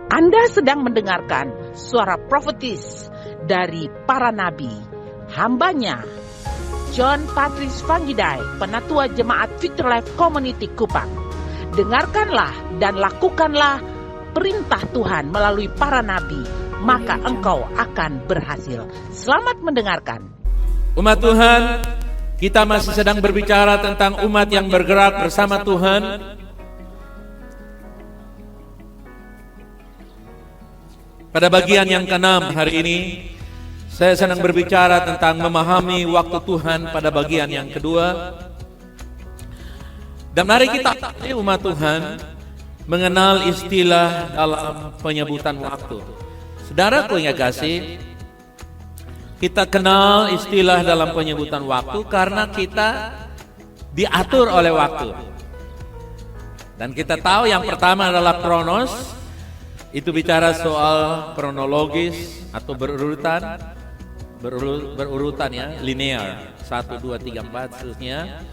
Anda sedang mendengarkan suara profetis dari para nabi, hambanya John Patrice Vanggidai, Penatua Jemaat Victory Life Community Kupang. Dengarkanlah dan lakukanlah perintah Tuhan melalui para nabi, maka engkau akan berhasil. Selamat mendengarkan. Umat Tuhan, kita masih sedang berbicara tentang umat yang bergerak bersama Tuhan. Pada bagian yang ke-6 hari ini, saya sedang berbicara tentang memahami waktu Tuhan pada bagian yang kedua. Dan mari kita, umat Tuhan, mengenal istilah dalam penyebutan waktu. Saudaraku yang kasih, kita kenal istilah dalam penyebutan waktu karena kita diatur oleh waktu. Dan kita tahu yang pertama adalah kronos. Itu bicara soal kronologis atau berurutan ya, linear, 1, 2, 3, 4 seterusnya.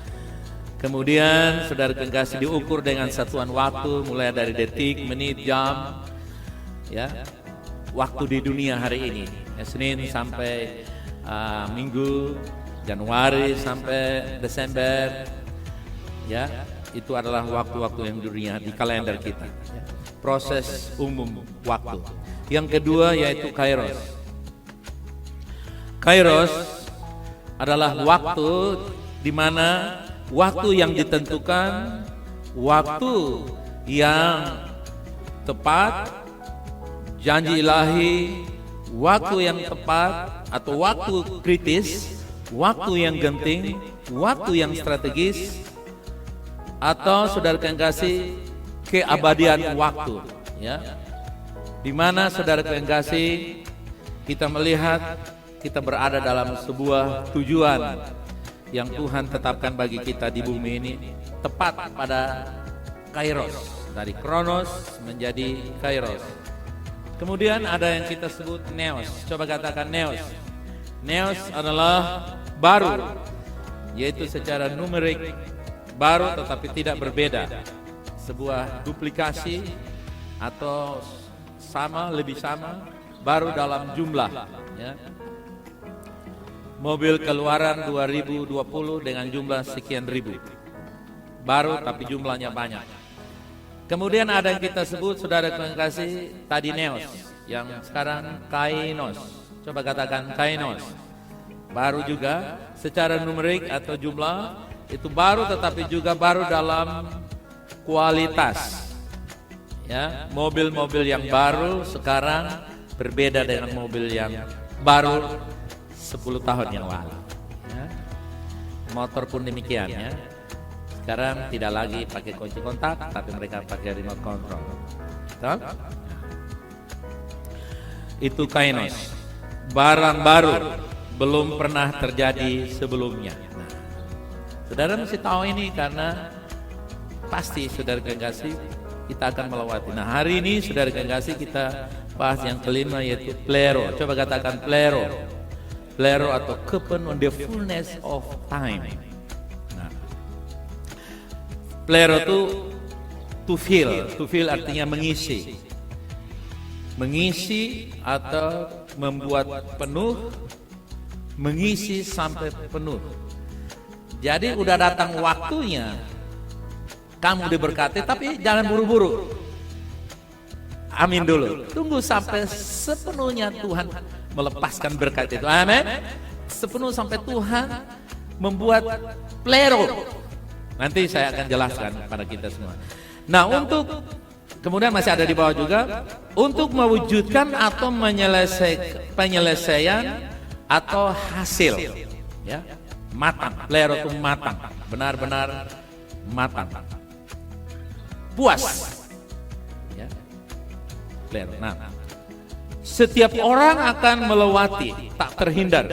Kemudian saudara kekasih diukur dengan satuan waktu mulai dari detik, menit, jam, ya, waktu di dunia hari ini, Senin sampai Minggu, Januari sampai Desember, ya, itu adalah waktu-waktu yang dunia di kalender kita. Ya. Proses umum waktu. Yang kedua yaitu kairos. Kairos adalah waktu di mana waktu yang ditentukan, waktu yang tepat, janji ilahi, waktu yang tepat atau waktu kritis, waktu yang genting, waktu yang strategis, atau saudara yang kasih keabadian waktu, ya, di mana saudara yang kasih kita melihat kita berada dalam sebuah tujuan yang Tuhan tetapkan bagi kita di bumi ini, tepat pada kairos, dari kronos menjadi kairos. Kemudian ada yang kita sebut neos. Coba katakan neos. Neos adalah baru, yaitu secara numerik baru tetapi tidak berbeda. Sebuah duplikasi atau sama, lebih sama, baru dalam jumlah, ya. Mobil keluaran 2020 dengan jumlah sekian ribu, baru tapi jumlahnya banyak. Kemudian ada yang kita sebut, saudara kasih, tadi neos, yang sekarang kainos. Coba katakan kainos. Baru juga secara numerik atau jumlah itu baru tetapi juga baru dalam kualitas, ya. Mobil-mobil yang baru sekarang berbeda dengan mobil yang baru 10 tahun yang lalu, ya. Motor pun demikian, ya. Sekarang tidak lagi pakai kunci kontak tapi mereka pakai remote control. Betul? Itu kainos, barang baru, belum pernah terjadi sebelumnya. Nah, saudara mesti tahu ini karena pasti saudara kekasih kita akan melewati. Nah, hari ini saudara kekasih kita bahas yang kelima yaitu plero. Coba katakan plero. Plero atau kepenuhan, the fullness of time. Nah, plero itu to fill artinya mengisi. Mengisi atau membuat penuh, mengisi sampai penuh. Jadi udah datang waktunya kamu diberkati, tapi jangan buru-buru. Amin dulu. Tunggu sampai sepenuhnya Tuhan melepaskan berkat itu. Amin. Sepenuh sampai Tuhan membuat plero. Nanti saya akan jelaskan pada kita semua. Nah, untuk kemudian masih ada di bawah juga, untuk mewujudkan atau penyelesaian atau hasil, ya, matang. Plero itu matang, benar-benar matang. Puas, ya, plero. Nah, setiap orang akan melewati, tak terhindar,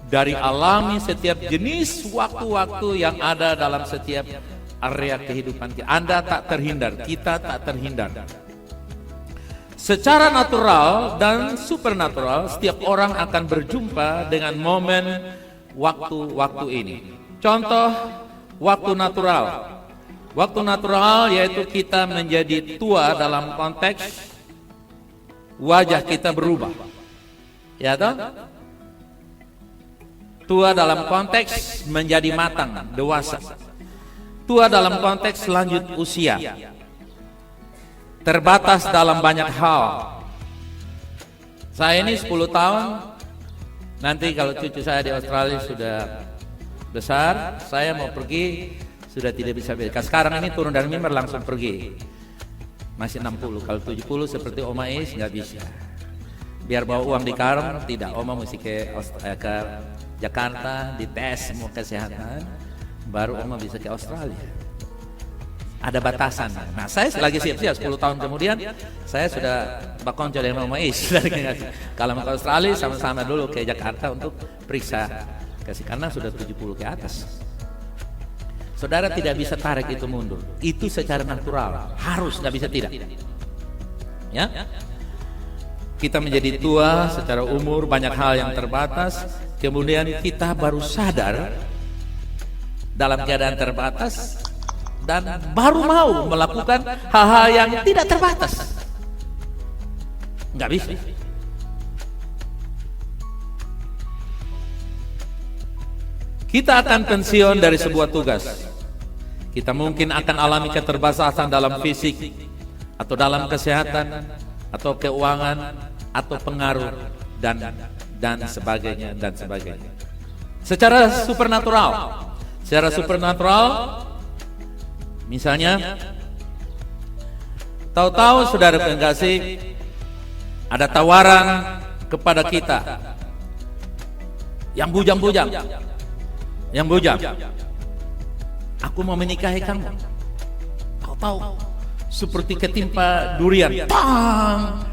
dari alami setiap jenis waktu-waktu yang ada dalam setiap area kehidupan kita. Anda tak terhindar, kita tak terhindar. Secara natural dan supernatural, setiap orang akan berjumpa dengan momen waktu-waktu ini. Contoh, waktu natural. Waktu natural yaitu kita menjadi tua dalam konteks wajah kita berubah. Ya toh? Tua dalam konteks menjadi matang, dewasa. Tua dalam konteks lanjut usia. Terbatas dalam banyak hal. Saya ini 10 tahun, nanti kalau cucu saya di Australia sudah besar, saya mau pergi, sudah tidak bisa beres. Sekarang ini turun dari mimbar langsung pergi. Masih 60, kalau 70 seperti Oma Is nggak bisa. Biar bawa uang di karung, tidak. Oma mesti ke Jakarta, dites semua kesehatan, baru Oma bisa ke Australia. Ada batasan. Nah, saya lagi siap-siap 10 tahun kemudian, saya sudah bakonco dengan Oma Is. Kalau mau ke Australia, sama-sama dulu ke Jakarta untuk periksa kasih, karena sudah 70 ke atas. Saudara tidak bisa tarik itu mundur. Itu secara natural, harus, nggak bisa tidak. Ya, kita menjadi tua secara umur, banyak hal yang terbatas. Kemudian kita baru sadar dalam keadaan terbatas dan baru mau melakukan hal-hal yang tidak terbatas. Nggak bisa. Kita akan pensiun dari sebuah tugas. Kita mungkin akan alami keterbatasan dalam fisik, atau dalam kesehatan, atau keuangan, atau pengaruh, dan sebagainya, dan sebagainya. Secara supernatural, misalnya, tahu-tahu saudara pengasih, ada tawaran kepada kita yang bujang-bujang. Aku mau menikahi kamu. Tahu seperti ketimpa durian. Pang!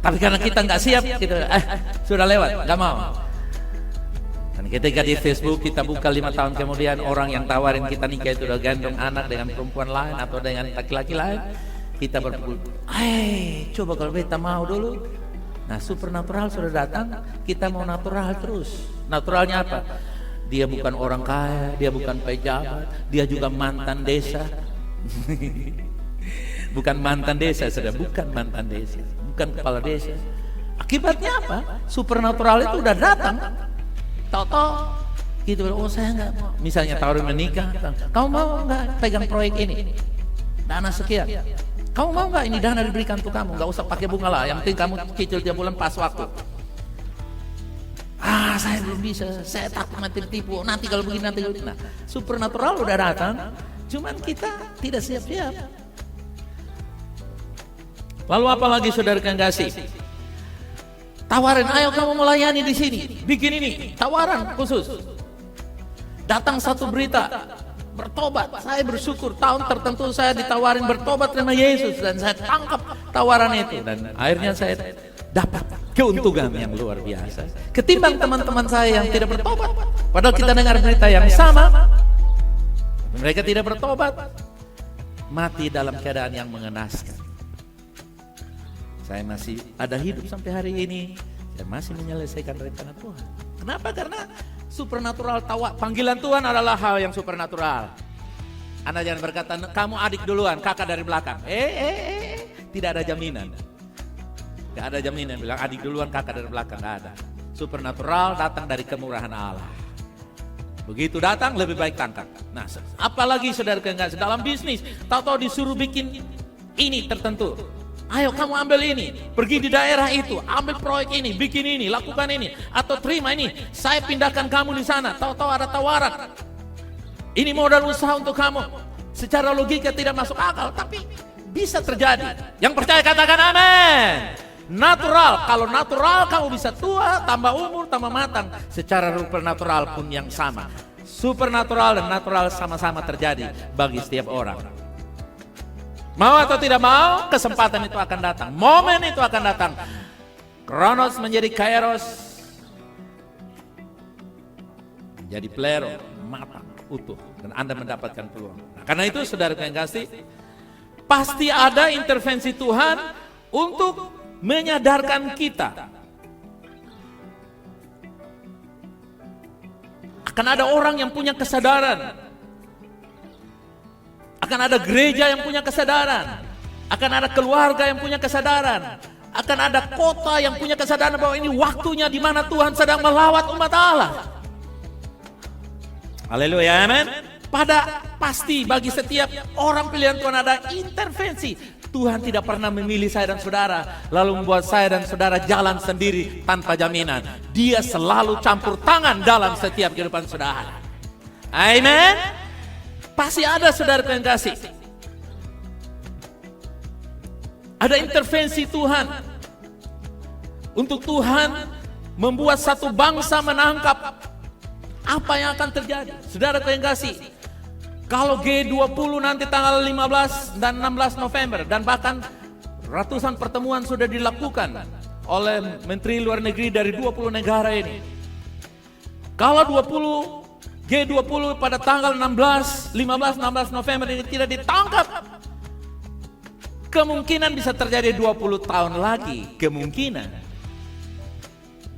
Tapi karena kita nggak siap, kita sudah lewat, nggak mau. Dan ketika di Facebook kita buka 5 tahun kemudian, orang yang tawarin kita nikah itu udah gandong anak dengan perempuan lain atau dengan laki-laki lain, kita berpikir, coba kalau kita mau dulu. Nah, supernatural sudah datang, kita mau natural terus. Naturalnya apa? Dia bukan orang kaya, dia bukan pejabat, dia juga mantan desa. Bukan mantan desa, bukan mantan desa, bukan kepala desa. Akibatnya apa? Supernatural itu udah datang. Tahu-tahu gitu, oh saya nggak mau. Misalnya tawarin menikah, kamu mau nggak pegang proyek ini? Dana sekian. Kamu mau nggak ini dana diberikan untuk kamu? Nggak usah pakai bunga lah, yang penting kamu cicil tiap bulan pas waktu. Saya belum bisa, saya takut nanti ditipu, nanti kalau begini, nanti kalau begini. Nah, supernatural udah datang, cuman kita tidak siap-siap. Lalu apa lagi saudara kasih? Tawarin, ayo kamu melayani di sini, bikin ini, tawaran khusus. Datang satu berita, bertobat. Saya bersyukur tahun tertentu saya ditawarin bertobat karena Yesus, dan saya tangkap tawaran itu, dan akhirnya saya dapat keuntungan yang luar biasa ketimbang teman-teman saya yang tidak bertobat. Padahal kita dengar berita yang sama, mereka tidak bertobat, mati dalam keadaan yang mengenaskan. Saya masih ada hidup sampai hari ini, saya masih menyelesaikan rencana Tuhan. Kenapa? Karena supernatural, panggilan Tuhan adalah hal yang supernatural. Anda jangan berkata, kamu adik duluan, kakak dari belakang. Tidak ada jaminan. Gak ada jaminan bilang adik duluan kakak dari belakang, gak ada. Supernatural datang dari kemurahan Allah. Begitu datang lebih baik tangkap. Nah, apalagi saudara kasih dalam bisnis, tahu-tahu disuruh bikin ini tertentu. Ayo kamu ambil ini, pergi di daerah itu, ambil proyek ini, bikin ini, lakukan ini, atau terima ini. Saya pindahkan kamu di sana. Tahu-tahu ada tawaran. Ini modal usaha untuk kamu. Secara logika tidak masuk akal, tapi bisa terjadi. Yang percaya katakan amin. Natural, kalau natural kamu bisa tua, tambah umur, tambah matang. Secara supernatural pun yang sama. Supernatural dan natural sama-sama terjadi bagi setiap orang. Mau atau tidak mau, kesempatan itu akan datang, momen itu akan datang. Kronos menjadi kairos, menjadi plero, matang, utuh, dan Anda mendapatkan peluang. Nah, karena itu saudara yang kasih, pasti ada intervensi Tuhan untuk menyadarkan kita. Akan ada orang yang punya kesadaran. Akan ada gereja yang punya kesadaran. Akan ada keluarga yang punya kesadaran. Akan ada kota yang punya kesadaran bahwa ini waktunya di mana Tuhan sedang melawat umat Allah. Haleluya, amin. Pasti bagi setiap orang pilihan Tuhan ada intervensi. Tuhan tidak pernah memilih saya dan saudara lalu membuat saya dan saudara jalan sendiri tanpa jaminan. Dia selalu campur tangan dalam setiap kehidupan saudara. Amin. Pasti ada saudara yang kasih. Ada intervensi Tuhan. Untuk Tuhan membuat satu bangsa menangkap apa yang akan terjadi. Saudara yang kasih. Kalau G20 nanti tanggal 15 dan 16 November dan bahkan ratusan pertemuan sudah dilakukan oleh Menteri Luar Negeri dari 20 negara ini. Kalau G20 pada tanggal 15, 16 November ini tidak ditangkap, kemungkinan bisa terjadi 20 tahun lagi. Kemungkinan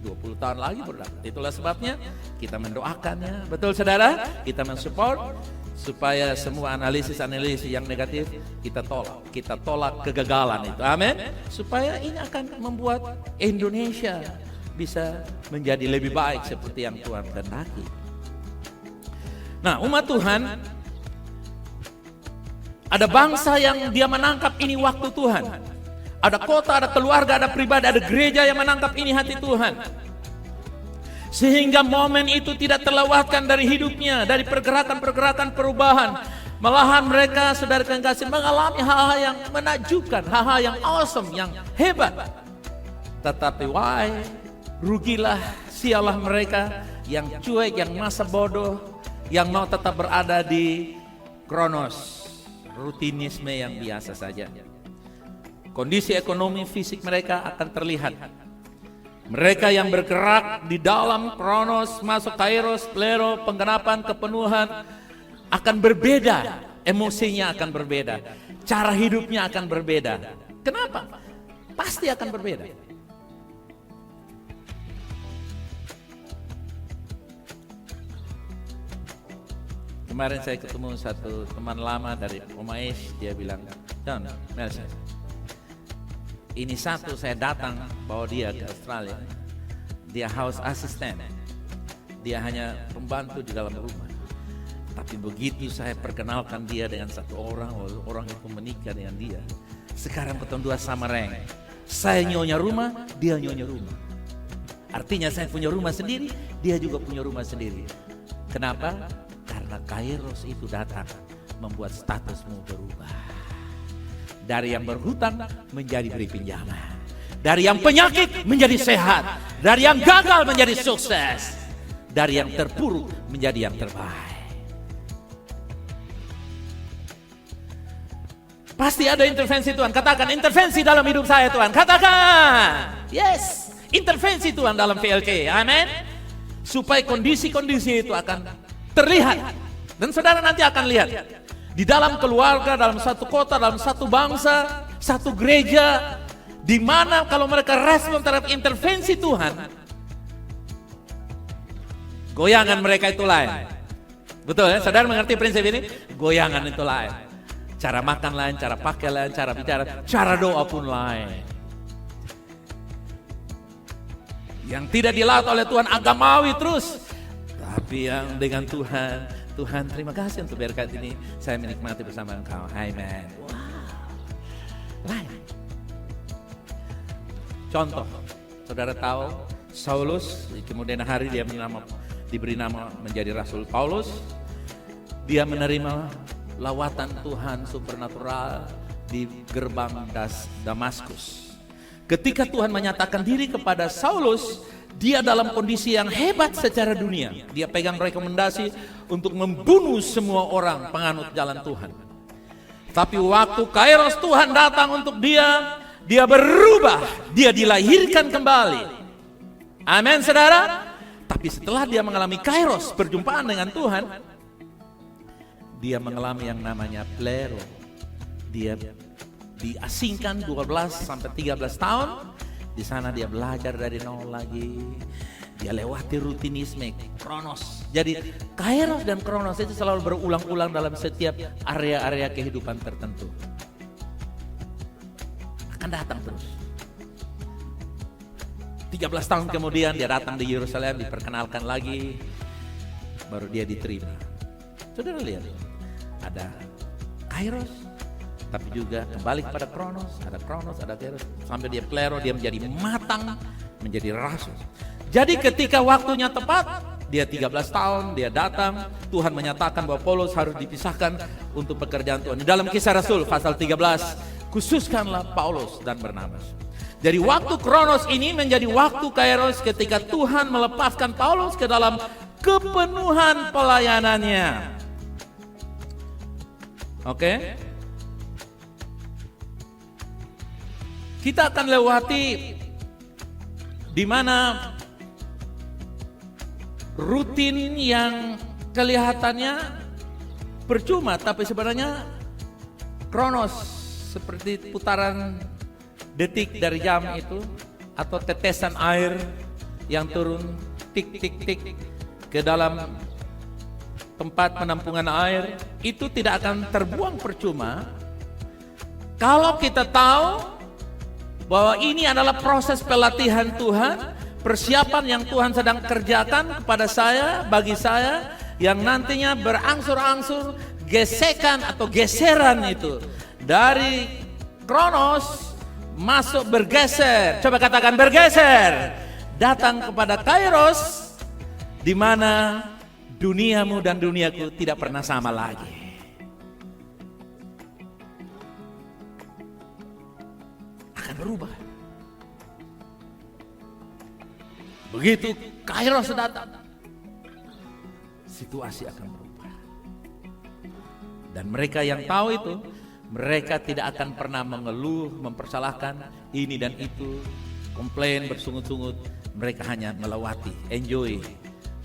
20 tahun lagi berdampak. Itulah sebabnya kita mendoakannya. Betul saudara? Kita mensupport supaya semua analisis yang negatif kita tolak. Kita tolak kegagalan itu. Amin. Supaya ini akan membuat Indonesia bisa menjadi lebih baik seperti yang Tuhan kehendaki. Nah, umat Tuhan, ada bangsa yang dia menangkap ini waktu Tuhan. Ada kota, ada keluarga, ada pribadi, ada gereja yang menangkap ini hati Tuhan. Sehingga momen itu tidak terlewatkan dari hidupnya, dari pergerakan-pergerakan perubahan. Malahan mereka, saudara yang kasih, mengalami hal-hal yang menakjubkan, hal-hal yang awesome, yang hebat. Tetapi rugilah, sialah mereka yang cuek, yang masa bodoh, yang mau tetap berada di kronos, rutinisme yang biasa saja. Kondisi ekonomi fisik mereka akan terlihat. Mereka yang bergerak di dalam kronos, masuk kairos, plero, penggenapan, kepenuhan akan berbeda. Emosinya akan berbeda. Cara hidupnya akan berbeda. Kenapa? Pasti akan berbeda. Kemarin saya ketemu satu teman lama dari Omais, dia bilang, John, Nelson, ini satu saya datang bawa dia ke Australia. Dia house assistant. Dia hanya pembantu di dalam rumah. Tapi begitu saya perkenalkan dia dengan satu orang itu menikah dengan dia. Sekarang ketemu dua sama reng. Saya nyonya rumah, dia nyonya rumah. Artinya saya punya rumah sendiri, dia juga punya rumah sendiri. Kenapa? Karena kairos itu datang membuat statusmu berubah. Dari yang berhutang menjadi beri pinjaman. Dari yang penyakit menjadi sehat. Dari yang gagal menjadi sukses. Dari yang terpuruk menjadi yang terbaik. Pasti ada intervensi Tuhan. Katakan intervensi dalam hidup saya Tuhan. Katakan. Yes. Intervensi Tuhan dalam PLK. Amin. Supaya kondisi-kondisi itu akan terlihat. Dan saudara nanti akan lihat. Di dalam keluarga, dalam satu kota, dalam satu bangsa, satu gereja, di mana kalau mereka respon terhadap intervensi Tuhan, goyangan mereka itu lain. Betul ya? Saudara mengerti prinsip ini? Goyangan itu lain. Cara makan lain, cara pakai lain, cara bicara, cara doa pun lain. Yang tidak dilakukan oleh Tuhan agamawi terus, tapi yang dengan Tuhan, Tuhan terima kasih untuk berkat ini, saya menikmati bersama Engkau. Amen. Wow. Lain. Contoh, saudara tahu Saulus, kemudian hari dia diberi nama menjadi Rasul Paulus. Dia menerima lawatan Tuhan supernatural di gerbang Damaskus. Ketika Tuhan menyatakan diri kepada Saulus, dia dalam kondisi yang hebat secara dunia. Dia pegang rekomendasi untuk membunuh semua orang penganut jalan Tuhan. Tapi waktu kairos Tuhan datang untuk dia berubah. Dia dilahirkan kembali. Amin saudara. Tapi setelah dia mengalami kairos, perjumpaan dengan Tuhan, dia mengalami yang namanya plero. Dia diasingkan 12 sampai 13 tahun. Di sana dia belajar dari nol lagi. Dia lewati rutinisme, kronos. Jadi kairos dan kronos itu selalu berulang-ulang dalam setiap area-area kehidupan tertentu. akan datang terus. 13 tahun kemudian dia datang di Yerusalem, diperkenalkan lagi, baru dia diterima. Saudara lihat, ada Kairos, tapi juga kembali kepada Kronos, ada Kairos, sampai dia plero, dia menjadi matang, menjadi rasul. Jadi ketika waktunya tepat, dia 13 tahun, dia datang, Tuhan menyatakan bahwa Paulus harus dipisahkan untuk pekerjaan Tuhan. Di dalam Kisah Rasul pasal 13, khususkanlah Paulus dan Barnabas. Jadi waktu Kronos ini menjadi waktu Kairos ketika Tuhan melepaskan Paulus ke dalam kepenuhan pelayanannya. Oke? Kita akan lewati di mana rutin yang kelihatannya percuma, tapi sebenarnya Kronos seperti putaran detik dari jam itu, atau tetesan air yang turun tik tik tik ke dalam tempat penampungan air, itu tidak akan terbuang percuma kalau kita tahu bahwa ini adalah proses pelatihan Tuhan, persiapan yang Tuhan sedang kerjakan kepada saya, bagi saya, yang nantinya berangsur-angsur gesekan atau geseran itu dari Kronos masuk bergeser. Coba katakan bergeser. Datang kepada Kairos, di mana duniamu dan duniaku tidak pernah sama lagi. Akan berubah. Begitu Kairos datang, situasi akan berubah. Dan mereka yang tahu itu, mereka tidak akan pernah mengeluh, mempersalahkan ini dan itu, komplain, bersungut-sungut. Mereka hanya melewati, enjoy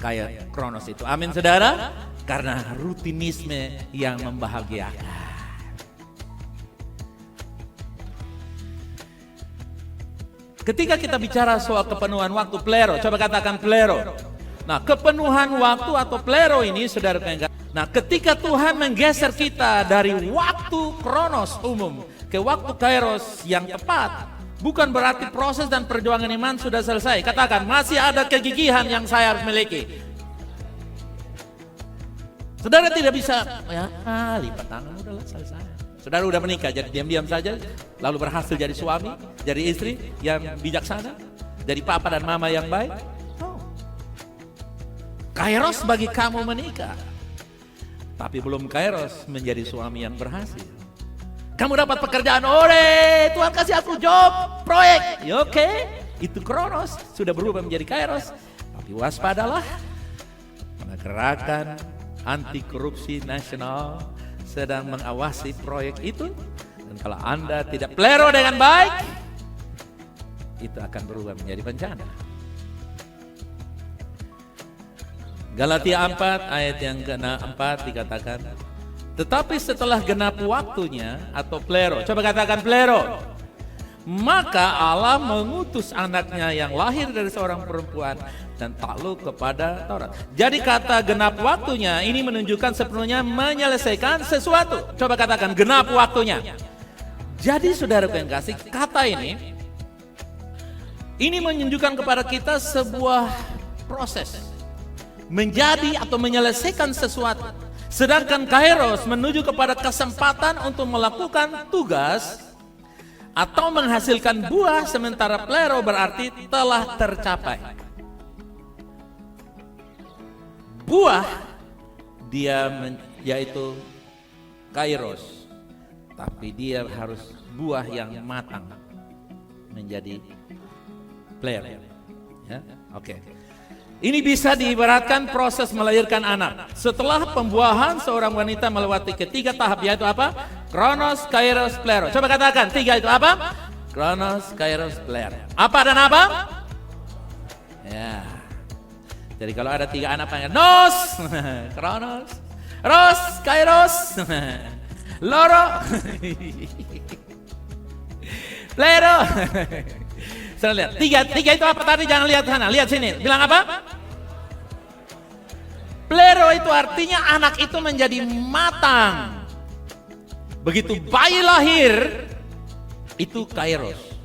kayak Kronos itu. Amin saudara, karena rutinisme yang membahagiakan. Ketika kita bicara soal kepenuhan waktu, plero, coba katakan plero. Nah, kepenuhan waktu atau plero ini saudara pengen. Nah, ketika Tuhan menggeser kita dari waktu Kronos umum ke waktu Kairos yang tepat, bukan berarti proses dan perjuangan iman sudah selesai. Katakan, masih ada kegigihan yang saya harus miliki. Saudara tidak bisa, ya, lipat tangan, udahlah selesai. Saudara udah menikah, jadi diam-diam saja, lalu berhasil jadi suami, jadi istri yang bijaksana, jadi papa dan mama yang baik. Oh. Kairos bagi kamu menikah, tapi belum Kairos menjadi suami yang berhasil. Kamu dapat pekerjaan, Tuhan kasih aku job, proyek, ya oke. Itu Kronos, sudah berubah menjadi Kairos. Tapi waspadalah, karena gerakan anti korupsi nasional sedang mengawasi proyek itu. Dan kalau Anda tidak pelero dengan baik, itu akan berubah menjadi bencana. Galatia 4 ayat yang ke-4 dikatakan, tetapi setelah genap waktunya atau plero, coba katakan plero, maka Allah mengutus anaknya yang lahir dari seorang perempuan dan takluk kepada Taurat. Jadi kata genap waktunya ini menunjukkan sepenuhnya menyelesaikan sesuatu. Coba katakan genap waktunya. Jadi saudara yang kasih, kata ini menunjukkan kepada kita sebuah proses menjadi atau menyelesaikan sesuatu. Sedangkan Kairos menuju kepada kesempatan untuk melakukan tugas atau menghasilkan buah, sementara plero berarti telah tercapai. Buah dia yaitu Kairos, tapi dia harus buah yang matang menjadi plero. Ya, oke. Ini bisa diibaratkan proses melahirkan anak. Setelah pembuahan, seorang wanita melewati ketiga tahap, yaitu apa? Kronos, Kairos, plero. Coba katakan, tiga itu apa? Kronos, Kairos, plero. Apa dan apa? Ya. Jadi kalau ada tiga anak panggil Nos, Kronos, Ros, Kairos, Loro, plero. Saya lihat, tiga itu apa tadi? Jangan lihat sana, lihat sini. Bilang apa? Plero itu artinya anak itu menjadi matang. Begitu bayi lahir, Itu kairos.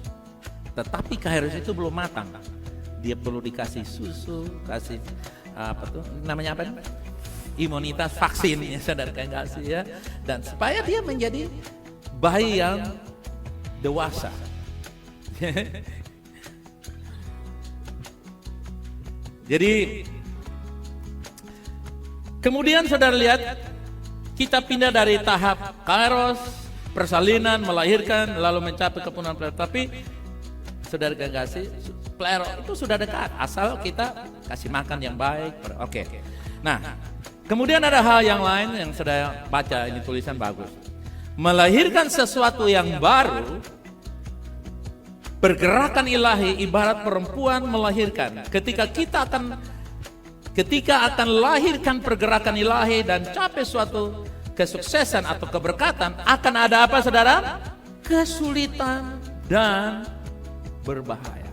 Tetapi kairos itu belum matang. Dia perlu dikasih susu, kasih apa tuh namanya apa? Imunitas vaksin ya saudara kasih ya. Dan supaya dia menjadi bayi yang dewasa. Jadi kemudian saudara lihat kita pindah dari tahap kairos, persalinan, melahirkan, lalu mencapai kepunahan plero. Tapi saudara kasih, plero itu sudah dekat, asal kita kasih makan yang baik. Oke. Nah, kemudian ada hal yang lain yang saya baca, ini tulisan bagus. Melahirkan sesuatu yang baru, pergerakan ilahi ibarat perempuan melahirkan. Ketika akan lahirkan pergerakan ilahi dan capai suatu kesuksesan atau keberkatan, akan ada apa saudara? Kesulitan dan berbahaya.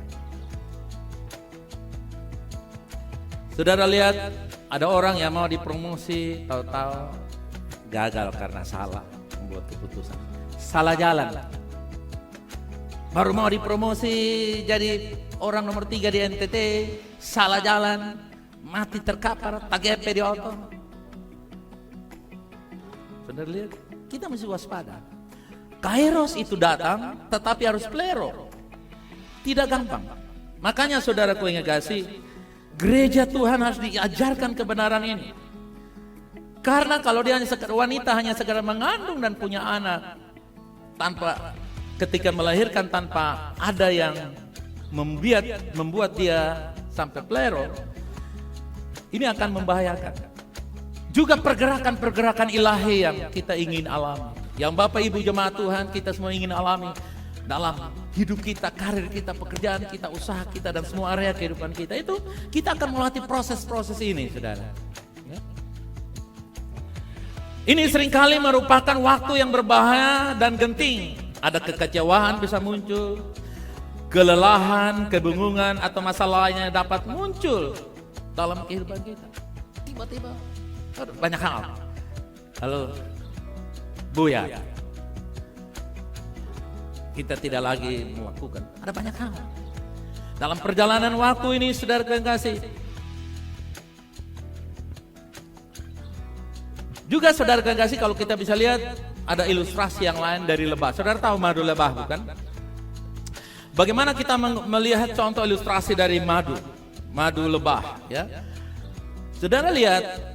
Saudara lihat, ada orang yang mau dipromosi, tahu-tahu gagal karena salah membuat keputusan. Salah jalan. Baru mau dipromosi jadi orang nomor 3 di NTT, salah jalan, mati terkapar, tagepe di auto. Saudara lihat, kita mesti waspada. Kairos itu datang, tetapi harus plero. Tidak gampang. Makanya saudaraku yang kasih, gereja Tuhan harus diajarkan kebenaran ini. Karena kalau dia hanya wanita hanya sekedar mengandung dan punya anak tanpa ketika melahirkan tanpa ada yang membuat dia sampai plero, ini akan membahayakan. Juga pergerakan-pergerakan ilahi yang kita ingin alami, yang Bapak Ibu jemaat Tuhan kita semua ingin alami dalam hidup kita, karir kita, pekerjaan kita, usaha kita, dan semua area kehidupan kita, itu kita akan melatih proses-proses ini, saudara. Ya. Ini seringkali merupakan waktu yang berbahaya dan genting. Ada kekecewaan bisa muncul, kelelahan, kebingungan, atau masalah lainnya dapat muncul dalam kehidupan kita. Tiba-tiba banyak hal. Halo, Buya. Kita tidak lagi melakukan. Ada banyak hal. Dalam perjalanan waktu ini, saudara kasih. Juga saudara kasih, kalau kita bisa lihat, ada ilustrasi yang lain dari lebah. Saudara tahu madu lebah bukan? Bagaimana kita melihat contoh ilustrasi dari madu lebah, ya? Saudara lihat,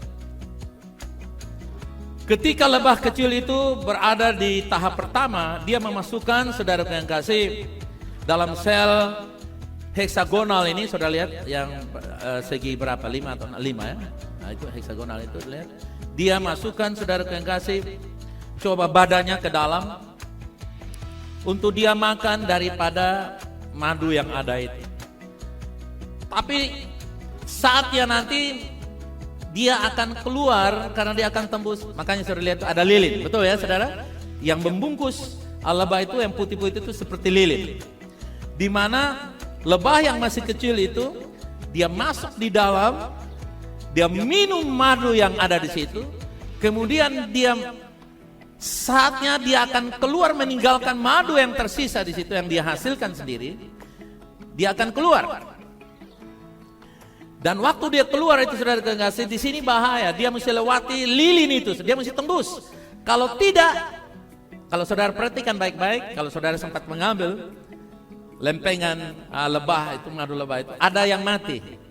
ketika lebah kecil itu berada di tahap pertama, dia memasukkan, saudara yang kasih, dalam sel heksagonal ini, saudara lihat yang segi berapa, 5 atau 5 ya? Nah itu heksagonal itu, lihat. Dia masukkan, saudara yang kasih, coba badannya ke dalam untuk dia makan daripada madu yang ada itu. Tapi saatnya nanti dia akan keluar karena dia akan tembus. Makanya saudara lihat ada lilin, betul ya saudara? Yang membungkus lebah itu yang putih-putih itu seperti lilin. Di mana lebah yang masih kecil itu dia masuk di dalam, dia minum madu yang ada di situ, kemudian saatnya dia akan keluar meninggalkan madu yang tersisa di situ yang dia hasilkan sendiri. Dia akan keluar. Dan waktu dia keluar itu saudara kasih, di sini bahaya. Dia mesti lewati lilin itu, dia mesti tembus. Kalau tidak, kalau saudara perhatikan baik-baik, kalau saudara sempat mengambil lempengan lebah itu, madu lebah itu, ada yang mati.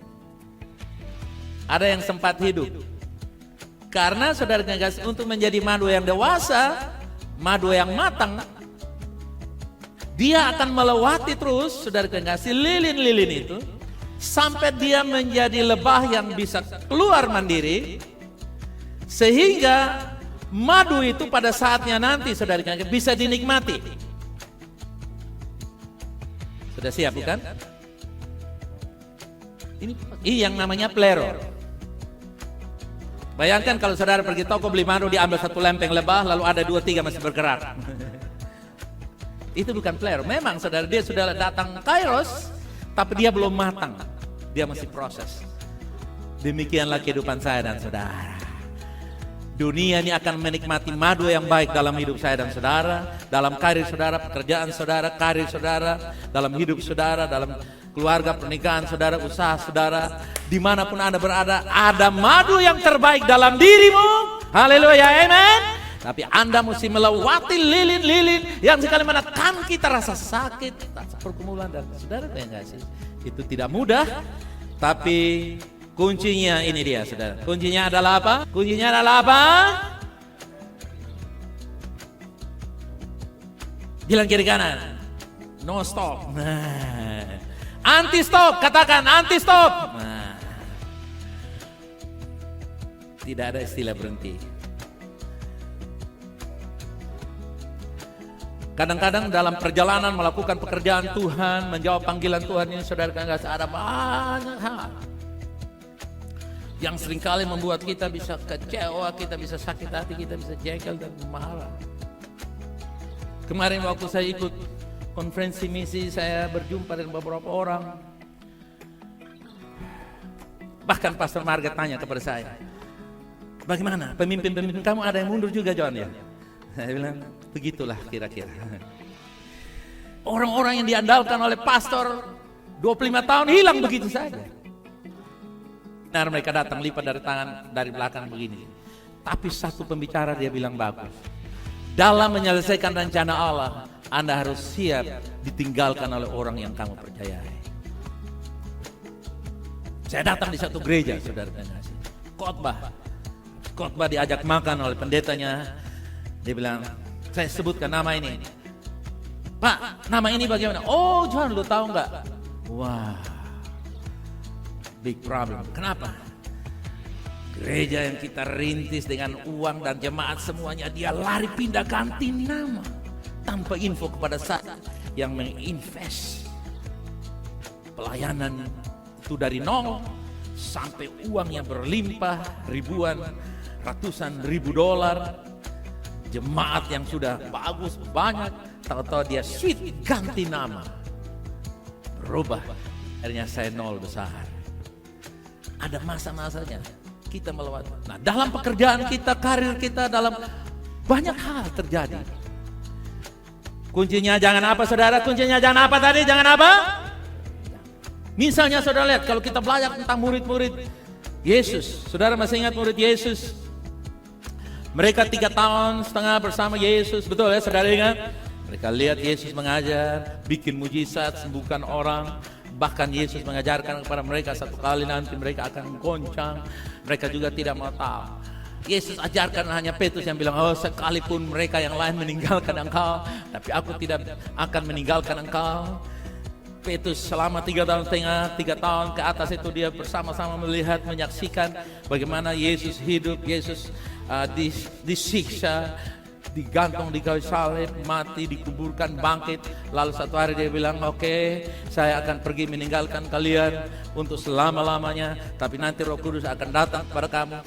Ada yang sempat hidup. Karena saudara kasih, untuk menjadi madu yang dewasa, madu yang matang, dia akan melewati terus, saudara kasih, lilin-lilin itu, sampai dia menjadi lebah yang bisa keluar mandiri, sehingga madu itu pada saatnya nanti, saudara kasih, bisa dinikmati. Sudah siap bukan? Ini yang namanya plero. Bayangkan kalau saudara pergi toko beli madu, diambil satu lempeng lebah, lalu ada 2-3 masih bergerak. Itu bukan plero. Memang saudara, dia sudah datang kairos, tapi dia belum matang. Dia masih proses. Demikianlah kehidupan saya dan saudara. Dunia ini akan menikmati madu yang baik dalam hidup saya dan saudara, dalam karir saudara, pekerjaan saudara, karir saudara, dalam hidup saudara, dalam keluarga, pernikahan saudara, usaha saudara, dimanapun Anda berada, ada madu yang terbaik dalam dirimu. Haleluya, amen. Tapi Anda mesti melewati lilin-lilin yang sekali menekan kita, rasa sakit, rasa pergumulan, dan saudara enggak sih? Itu tidak mudah, tapi kuncinya ini dia, saudara. Kuncinya adalah apa? Kuncinya adalah apa? Bilang kiri kanan. No stop. Nah. Anti stop, katakan anti stop. Nah. Tidak ada istilah berhenti. Kadang-kadang dalam perjalanan melakukan pekerjaan Tuhan, menjawab panggilan Tuhan ini, saudara kan ada banyak hal yang seringkali membuat kita bisa kecewa, kita bisa sakit hati, kita bisa jengkel dan marah. Kemarin waktu saya ikut konferensi misi, saya berjumpa dengan beberapa orang. Bahkan Pastor Margaret tanya kepada saya, bagaimana pemimpin-pemimpin kamu ada yang mundur juga, John ya? Saya bilang, begitulah kira-kira. Orang-orang yang diandalkan oleh pastor 25 tahun hilang begitu saja. Nah, mereka datang lipat dari tangan, dari belakang begini. Tapi satu pembicara dia bilang bagus. Dalam menyelesaikan rencana Allah, Anda harus siap ditinggalkan oleh orang yang kamu percayai. Saya datang di satu gereja, saudara kasih. Khotbah diajak makan oleh pendetanya. Dia bilang, saya sebutkan nama ini. Pak, nama ini bagaimana? Oh, John, lu tahu nggak? Wah, big problem. Kenapa? Gereja yang kita rintis dengan uang dan jemaat semuanya, dia lari pindah ganti nama tanpa info kepada saya yang menginvest pelayanan itu dari nol sampai uangnya berlimpah, ribuan, ratusan ribu dolar. Jemaat yang sudah bagus, banyak, tahu-tahu dia switch, ganti nama, berubah. Akhirnya saya nol besar. Ada masa-masanya kita melewati. Nah, dalam pekerjaan kita, karir kita, dalam banyak hal terjadi. Kuncinya jangan apa, saudara? Kuncinya jangan apa tadi? Jangan apa? Misalnya saudara lihat, kalau kita belajar tentang murid-murid Yesus, saudara masih ingat murid Yesus? Mereka 3 tahun setengah bersama Yesus, betul ya saudara ingat? Mereka lihat Yesus mengajar, bikin mujizat, sembuhkan orang. Bahkan Yesus mengajarkan kepada mereka satu kali nanti mereka akan goncang. Mereka juga tidak mau tahu. Yesus ajarkan hanya Petrus yang bilang, oh sekalipun mereka yang lain meninggalkan engkau, tapi aku tidak akan meninggalkan engkau. Petrus selama 3 tahun setengah, 3 tahun ke atas itu dia bersama-sama melihat, menyaksikan bagaimana Yesus hidup, Yesus disiksa, digantung di kayu salib, mati, dikuburkan, bangkit. Lalu satu hari dia bilang, oke, saya akan pergi meninggalkan kalian untuk selama-lamanya, tapi nanti Roh Kudus akan datang kepada kamu.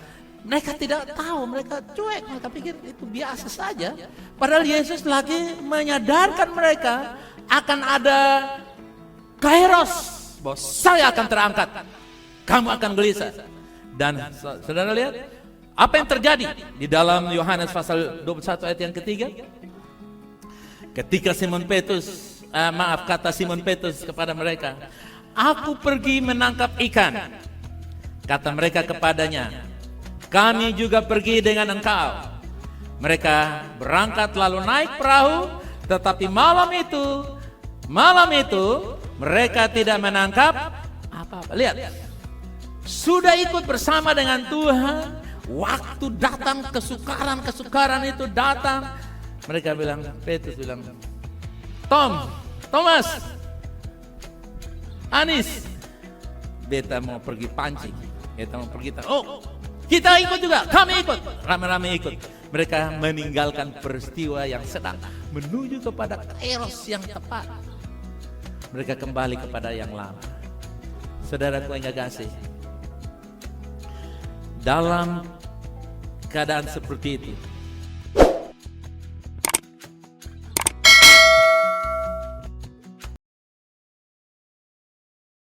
Mereka tidak tahu, mereka cuek, mereka pikir itu biasa saja. Padahal Yesus lagi menyadarkan mereka akan ada kairos, bahwa saya akan terangkat, kamu akan gelisah. Dan saudara lihat apa yang terjadi di dalam Yohanes pasal 21 ayat yang ketiga. Ketika kata Simon Petrus kepada mereka, aku pergi menangkap ikan. Kata mereka kepadanya, kami juga pergi dengan engkau. Mereka berangkat lalu naik perahu, tetapi malam itu mereka tidak menangkap apa-apa. Lihat, sudah ikut bersama dengan Tuhan. Waktu datang kesukaran itu datang. Mereka bilang, Petrus bilang, Thomas, Anis, beta mau pergi pancing. Beta mau pergi. Oh, kita ikut juga, kami ikut. Rame-rame ikut. Mereka meninggalkan peristiwa yang sedang menuju kepada kairos yang tepat. Mereka kembali kepada yang lama. Saudaraku yang kasih, dalam keadaan seperti itu,